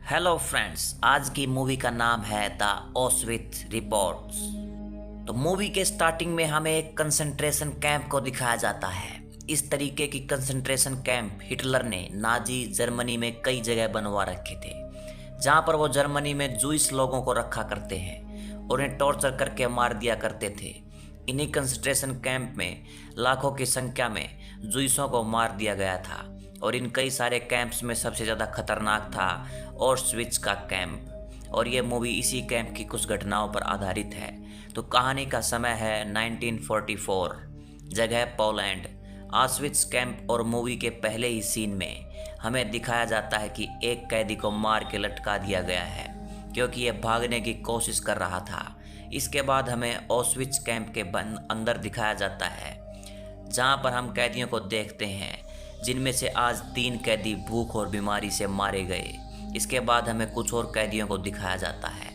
Hello friends, आज की movie का नाम है द ऑस्विट्ज रिपोर्ट्स। तो मूवी के स्टार्टिंग में हमें एक कंसंट्रेशन कैंप को दिखाया जाता है। इस तरीके की कंसंट्रेशन कैंप हिटलर ने नाजी जर्मनी में कई जगह बनवा रखे थे, जहां पर वो जर्मनी में जूइस लोगों को रखा करते हैं और उन्हें टॉर्चर करके मार दिया करते थे। इन्हीं कंसंट्रेशन कैंप में लाखों की संख्या में जूइसों को मार दिया गया था और इन कई सारे कैंप्स में सबसे ज़्यादा खतरनाक था ऑस्विट्ज का कैंप। और ये मूवी इसी कैंप की कुछ घटनाओं पर आधारित है। तो कहानी का समय है 1944, जगह पोलैंड। ऑस्विट्ज कैंप और मूवी के पहले ही सीन में हमें दिखाया जाता है कि एक कैदी को मार के लटका दिया गया है क्योंकि ये भागने की कोशिश कर रहा था। इसके बाद हमें ऑस्विट्ज कैंप के अंदर दिखाया जाता है, जहाँ पर हम कैदियों को देखते हैं, जिनमें से आज 3 कैदी भूख और बीमारी से मारे गए। इसके बाद हमें कुछ और कैदियों को दिखाया जाता है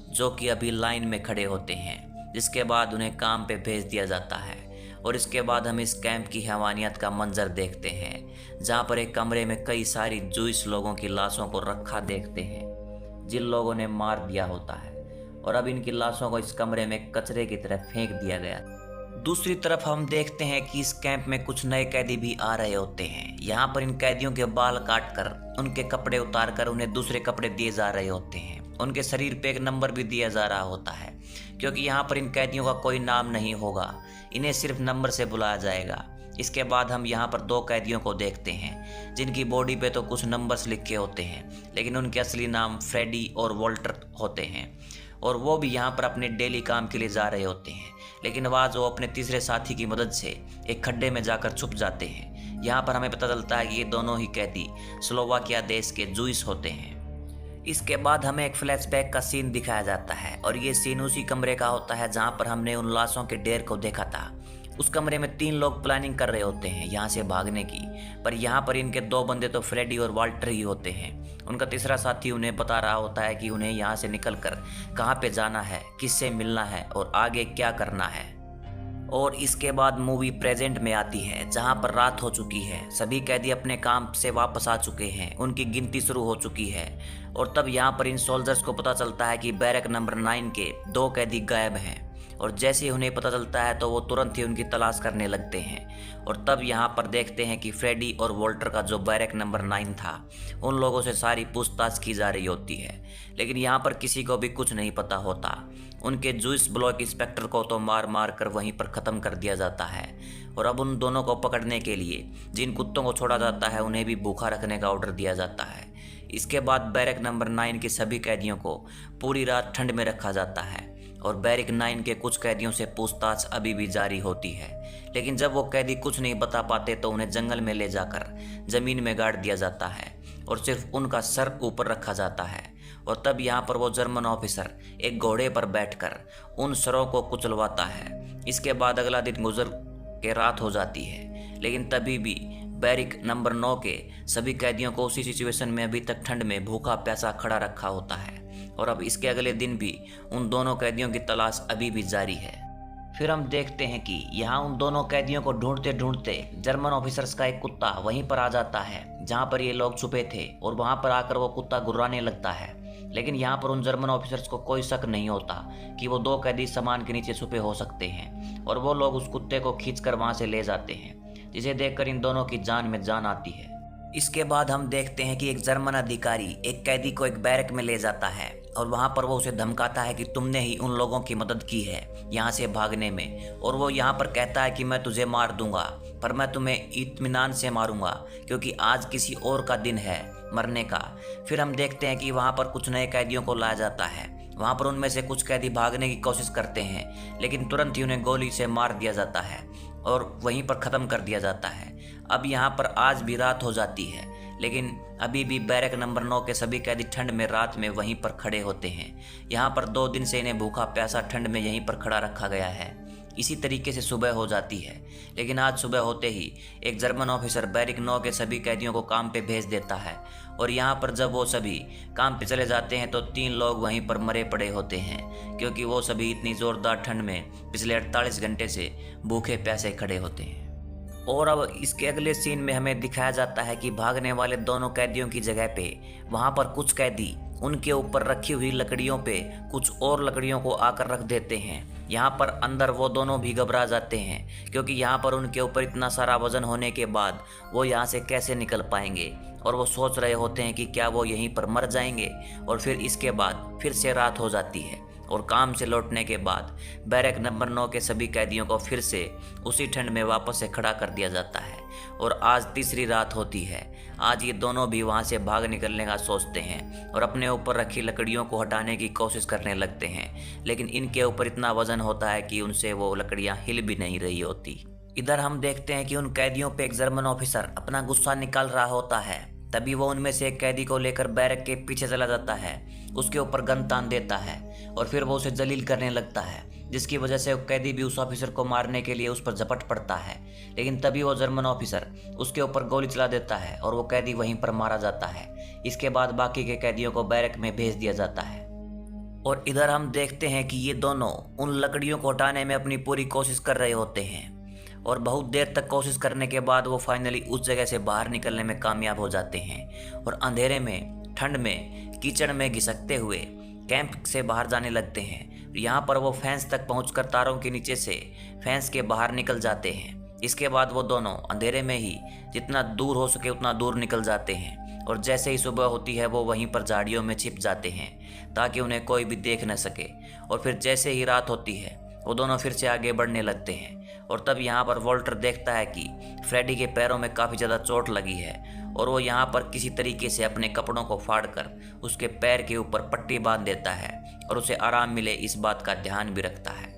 जो कि अभी लाइन में खड़े होते हैं, जिसके बाद उन्हें काम पे भेज दिया जाता है। और इसके बाद हम इस कैंप की हैवानियत का मंजर देखते हैं, जहाँ पर एक कमरे में कई सारी जूइस लोगों की लाशों को रखा देखते हैं, जिन लोगों ने मार दिया होता है। और अब इनकी लाशों को इस कमरे में कचरे की तरह फेंक दिया गया। दूसरी तरफ हम देखते हैं कि इस कैंप में कुछ नए कैदी भी आ रहे होते हैं। यहाँ पर इन कैदियों के बाल काटकर, उनके कपड़े उतारकर उन्हें दूसरे कपड़े दिए जा रहे होते हैं। उनके शरीर पे एक नंबर भी दिया जा रहा होता है, क्योंकि यहाँ पर इन कैदियों का कोई नाम नहीं होगा, इन्हें सिर्फ नंबर से बुलाया जाएगा। इसके बाद हम यहाँ पर 2 कैदियों को देखते हैं, जिनकी बॉडी पे तो कुछ नंबर्स लिखे होते हैं, लेकिन उनके असली नाम फ्रेडी और वॉल्टर होते हैं। और वो भी यहाँ पर अपने डेली काम के लिए जा रहे होते हैं, लेकिन आज वो अपने तीसरे साथी की मदद से एक खड्डे में जाकर छुप जाते हैं। यहाँ पर हमें पता चलता है कि ये दोनों ही कैदी स्लोवाकिया देश के जूइस होते हैं। इसके बाद हमें एक फ्लैशबैक का सीन दिखाया जाता है और ये सीन उसी कमरे का होता है जहाँ पर हमने उन लाशों के ढेर को देखा था। उस कमरे में 3 लोग प्लानिंग कर रहे होते हैं यहाँ से भागने की, पर यहाँ पर इनके 2 बंदे तो फ्रेडी और वाल्टर ही होते हैं। उनका तीसरा साथी उन्हें बता रहा होता है कि उन्हें यहाँ से निकलकर कहाँ पे जाना है, किससे मिलना है और आगे क्या करना है। और इसके बाद मूवी प्रेजेंट में आती है, जहाँ पर रात हो चुकी है, सभी कैदी अपने काम से वापस आ चुके हैं, उनकी गिनती शुरू हो चुकी है। और तब यहाँ पर इन सोल्जर्स को पता चलता है कि बैरक नंबर 9 के 2 कैदी गायब हैं। और जैसे ही उन्हें पता चलता है तो वो तुरंत ही उनकी तलाश करने लगते हैं। और तब यहाँ पर देखते हैं कि फ्रेडी और वॉल्टर का जो बैरक नंबर 9 था, उन लोगों से सारी पूछताछ की जा रही होती है, लेकिन यहाँ पर किसी को भी कुछ नहीं पता होता। उनके जूइस ब्लॉक इंस्पेक्टर को तो मार मार कर वहीं पर ख़त्म कर दिया जाता है। और अब उन दोनों को पकड़ने के लिए जिन कुत्तों को छोड़ा जाता है, उन्हें भी भूखा रखने का ऑर्डर दिया जाता है। इसके बाद बैरक नंबर 9 के सभी कैदियों को पूरी रात ठंड में रखा जाता है और बैरक 9 के कुछ कैदियों से पूछताछ अभी भी जारी होती है। लेकिन जब वो कैदी कुछ नहीं बता पाते तो उन्हें जंगल में ले जाकर ज़मीन में गाड़ दिया जाता है और सिर्फ उनका सर ऊपर रखा जाता है। और तब यहाँ पर वो जर्मन ऑफिसर एक घोड़े पर बैठकर उन सरों को कुचलवाता है। इसके बाद अगला दिन गुजर के रात हो जाती है, लेकिन तभी भी बैरक नंबर 9 के सभी कैदियों को उसी सिचुएशन में अभी तक ठंड में भूखा प्यासा खड़ा रखा होता है। और अब इसके अगले दिन भी उन दोनों कैदियों की तलाश अभी भी जारी है। फिर हम देखते हैं कि यहाँ उन दोनों कैदियों को ढूंढते ढूंढते जर्मन ऑफिसर्स का एक कुत्ता वहीं पर आ जाता है जहाँ पर ये लोग छुपे थे, और वहाँ पर आकर वो कुत्ता गुर्राने लगता है। लेकिन यहाँ पर उन जर्मन ऑफिसर्स को कोई शक नहीं होता कि वो 2 कैदी सामान के नीचे छुपे हो सकते हैं, और वो लोग उस कुत्ते को खींचकर वहाँ से ले जाते हैं, जिसे देखकर इन दोनों की जान में जान आती है। इसके बाद हम देखते हैं कि एक जर्मन अधिकारी एक कैदी को एक बैरक में ले जाता है और वहाँ पर वो उसे धमकाता है कि तुमने ही उन लोगों की मदद की है यहाँ से भागने में। और वो यहाँ पर कहता है कि मैं तुझे मार दूंगा, पर मैं तुम्हें इत्मीनान से मारूंगा क्योंकि आज किसी और का दिन है मरने का। फिर हम देखते हैं कि वहाँ पर कुछ नए कैदियों को लाया जाता है। वहाँ पर उनमें से कुछ कैदी भागने की कोशिश करते हैं, लेकिन तुरंत ही उन्हें गोली से मार दिया जाता है और वहीं पर ख़त्म कर दिया जाता है। अब यहाँ पर आज भी रात हो जाती है, लेकिन अभी भी बैरक नंबर 9 के सभी कैदी ठंड में रात में वहीं पर खड़े होते हैं। यहाँ पर 2 दिन से इन्हें भूखा प्यासा ठंड में यहीं पर खड़ा रखा गया है। इसी तरीके से सुबह हो जाती है, लेकिन आज सुबह होते ही एक जर्मन ऑफिसर बैरक 9 के सभी कैदियों को काम पे भेज देता है। और यहाँ पर जब वो सभी काम पे चले जाते हैं तो 3 लोग वहीं पर मरे पड़े होते हैं, क्योंकि वो सभी इतनी ज़ोरदार ठंड में पिछले 48 घंटे से भूखे प्यासे खड़े होते हैं। और अब इसके अगले सीन में हमें दिखाया जाता है कि भागने वाले दोनों कैदियों की जगह पे वहाँ पर कुछ कैदी उनके ऊपर रखी हुई लकड़ियों पे कुछ और लकड़ियों को आकर रख देते हैं। यहाँ पर अंदर वो दोनों भी घबरा जाते हैं, क्योंकि यहाँ पर उनके ऊपर इतना सारा वजन होने के बाद वो यहाँ से कैसे निकल पाएंगे। और वो सोच रहे होते हैं कि क्या वो यहीं पर मर जाएंगे। और फिर इसके बाद फिर से रात हो जाती है और काम से लौटने के बाद बैरक नंबर 9 के सभी कैदियों को फिर से उसी ठंड में वापस से खड़ा कर दिया जाता है। और आज तीसरी रात होती है। आज ये दोनों भी वहाँ से भाग निकलने का सोचते हैं और अपने ऊपर रखी लकड़ियों को हटाने की कोशिश करने लगते हैं, लेकिन इनके ऊपर इतना वजन होता है कि उनसे वो लकड़ियाँ हिल भी नहीं रही होती। इधर हम देखते हैं कि उन कैदियों पे एक जर्मन ऑफिसर अपना गुस्सा निकाल रहा होता है। तभी वो उनमें से एक कैदी को लेकर बैरक के पीछे चला जाता है, उसके ऊपर गन तान देता है और फिर वो उसे जलील करने लगता है, जिसकी वजह से कैदी भी उस ऑफिसर को मारने के लिए उस पर झपट पड़ता है। लेकिन तभी वो जर्मन ऑफिसर उसके ऊपर गोली चला देता है और वो कैदी वहीं पर मारा जाता है। इसके बाद बाकी के कैदियों को बैरक में भेज दिया जाता है। और इधर हम देखते हैं कि ये दोनों उन लकड़ियों को हटाने में अपनी पूरी कोशिश कर रहे होते हैं और बहुत देर तक कोशिश करने के बाद वो फाइनली उस जगह से बाहर निकलने में कामयाब हो जाते हैं और अंधेरे में, ठंड में, कीचड़ में घिसकते हुए कैंप से बाहर जाने लगते हैं। यहाँ पर वो फेंस तक पहुंचकर तारों के नीचे से फेंस के बाहर निकल जाते हैं। इसके बाद वो दोनों अंधेरे में ही जितना दूर हो सके उतना दूर निकल जाते हैं और जैसे ही सुबह होती है वो वहीं पर झाड़ियों में छिप जाते हैं ताकि उन्हें कोई भी देख न सके। और फिर जैसे ही रात होती है वो दोनों फिर से आगे बढ़ने लगते हैं। और तब यहाँ पर वॉल्टर देखता है कि फ्रेडी के पैरों में काफ़ी ज़्यादा चोट लगी है और वो यहाँ पर किसी तरीके से अपने कपड़ों को फाड़कर उसके पैर के ऊपर पट्टी बांध देता है और उसे आराम मिले इस बात का ध्यान भी रखता है।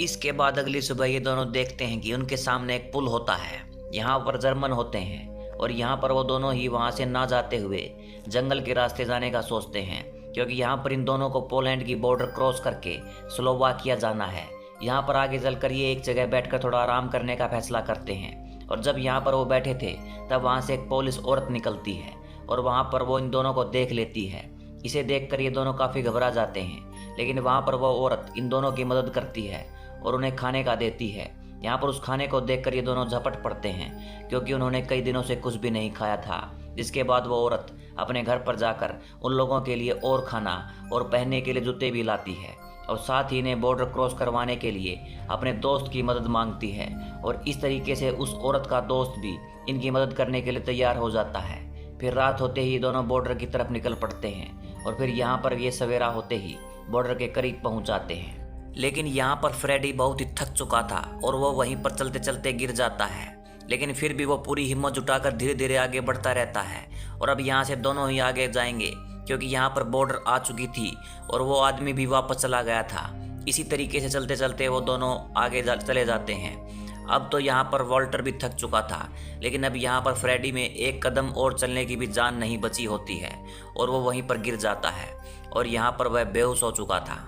इसके बाद अगली सुबह ये दोनों देखते हैं कि उनके सामने एक पुल होता है। यहाँ पर जर्मन होते हैं और यहाँ पर वो दोनों ही वहाँ से ना जाते हुए जंगल के रास्ते जाने का सोचते हैं, क्योंकि यहाँ पर इन दोनों को पोलैंड की बॉर्डर क्रॉस करके स्लोवाकिया जाना है। यहाँ पर आगे चलकर ये एक जगह बैठकर थोड़ा आराम करने का फैसला करते हैं और जब यहाँ पर वो बैठे थे तब वहाँ से एक पुलिस औरत निकलती है और वहाँ पर वो इन दोनों को देख लेती है। इसे देखकर ये दोनों काफ़ी घबरा जाते हैं, लेकिन वहाँ पर वो औरत इन दोनों की मदद करती है और उन्हें खाने का देती है। यहाँ पर उस खाने को देखकर ये दोनों झपट पड़ते हैं, क्योंकि उन्होंने कई दिनों से कुछ भी नहीं खाया था। जिसके बाद वो औरत अपने घर पर जाकर उन लोगों के लिए और खाना और पहनने के लिए जूते भी लाती है और साथ ही इन्हें बॉर्डर क्रॉस करवाने के लिए अपने दोस्त की मदद मांगती है। और इस तरीके से उस औरत का दोस्त भी इनकी मदद करने के लिए तैयार हो जाता है। फिर रात होते ही दोनों बॉर्डर की तरफ निकल पड़ते हैं और फिर यहाँ पर ये सवेरा होते ही बॉर्डर के करीब पहुँच जाते हैं। लेकिन यहाँ पर फ्रेडी बहुत ही थक चुका था और वो वहीं पर चलते चलते गिर जाता है, लेकिन फिर भी वो पूरी हिम्मत जुटाकर धीरे धीरे आगे बढ़ता रहता है। और अब यहाँ से दोनों ही आगे जाएंगे, क्योंकि यहाँ पर बॉर्डर आ चुकी थी और वो आदमी भी वापस चला गया था। इसी तरीके से चलते चलते वो दोनों आगे चले जाते हैं। अब तो यहाँ पर वॉल्टर भी थक चुका था, लेकिन अब यहाँ पर फ्रेडी में एक कदम और चलने की भी जान नहीं बची होती है और वो वहीं पर गिर जाता है और यहाँ पर वह बेहोश हो चुका था।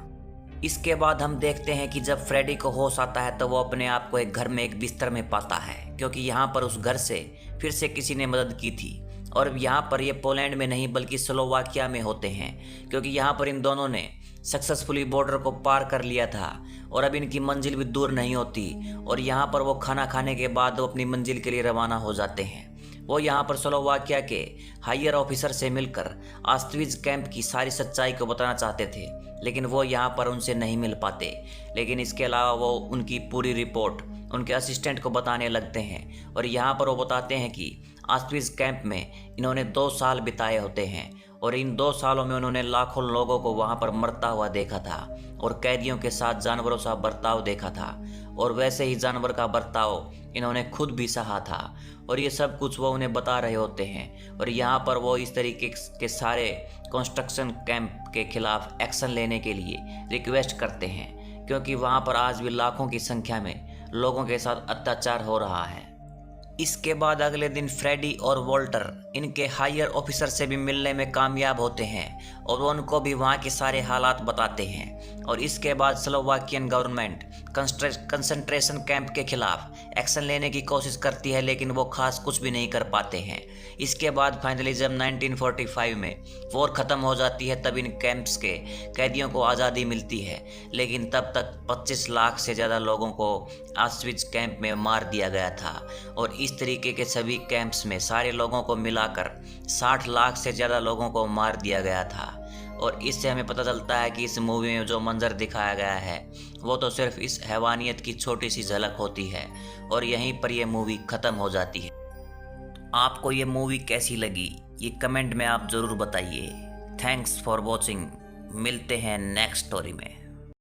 इसके बाद हम देखते हैं कि जब फ्रेडी को होश आता है तो वो अपने आप को एक घर में एक बिस्तर में पाता है, क्योंकि यहाँ पर उस घर से फिर से किसी ने मदद की थी। और यहाँ पर ये पोलैंड में नहीं बल्कि स्लोवाकिया में होते हैं, क्योंकि यहाँ पर इन दोनों ने सक्सेसफुली बॉर्डर को पार कर लिया था और अब इनकी मंजिल भी दूर नहीं होती। और यहाँ पर वो खाना खाने के बाद वो अपनी मंजिल के लिए रवाना हो जाते हैं। वो यहाँ पर स्लोवाकिया के हायर ऑफिसर से मिलकर ऑस्ट्विट्ज कैंप की सारी सच्चाई को बताना चाहते थे, लेकिन वो यहाँ पर उनसे नहीं मिल पाते। लेकिन इसके अलावा वो उनकी पूरी रिपोर्ट उनके असिस्टेंट को बताने लगते हैं और यहाँ पर वो बताते हैं कि ऑस्ट्विट्ज कैंप में इन्होंने 2 साल बिताए होते हैं और इन 2 सालों में उन्होंने लाखों लोगों को वहाँ पर मरता हुआ देखा था और कैदियों के साथ जानवरों सा बर्ताव देखा था और वैसे ही जानवर का बर्ताव इन्होंने खुद भी सहा था। और ये सब कुछ वो उन्हें बता रहे होते हैं और यहाँ पर वो इस तरीके के सारे कंस्ट्रक्शन कैंप के खिलाफ एक्शन लेने के लिए रिक्वेस्ट करते हैं, क्योंकि वहाँ पर आज भी लाखों की संख्या में लोगों के साथ अत्याचार हो रहा है। इसके बाद अगले दिन फ्रेडी और वॉल्टर इनके हायर ऑफिसर से भी मिलने में कामयाब होते हैं और वो उनको भी वहाँ के सारे हालात बताते हैं। और इसके बाद स्लोवाकियन गवर्नमेंट कंसंट्रेशन कैंप के खिलाफ एक्शन लेने की कोशिश करती है, लेकिन वो खास कुछ भी नहीं कर पाते हैं। इसके बाद फाइनली जब 1945 में वॉर ख़त्म हो जाती है, तब इन कैंप्स के कैदियों को आज़ादी मिलती है, लेकिन तब तक 25 लाख से ज़्यादा लोगों को ऑस्विट्ज़ कैंप में मार दिया गया था। और इस तरीके के सभी कैंप्स में सारे लोगों को मिलाकर 60 लाख से ज़्यादा लोगों को मार दिया गया था। और इससे हमें पता चलता है कि इस मूवी में जो मंजर दिखाया गया है वो तो सिर्फ इस हैवानियत की छोटी सी झलक होती है और यहीं पर यह मूवी ख़त्म हो जाती है। आपको ये मूवी कैसी लगी ये कमेंट में आप ज़रूर बताइए। Thanks for watching. मिलते हैं नेक्स्ट स्टोरी में।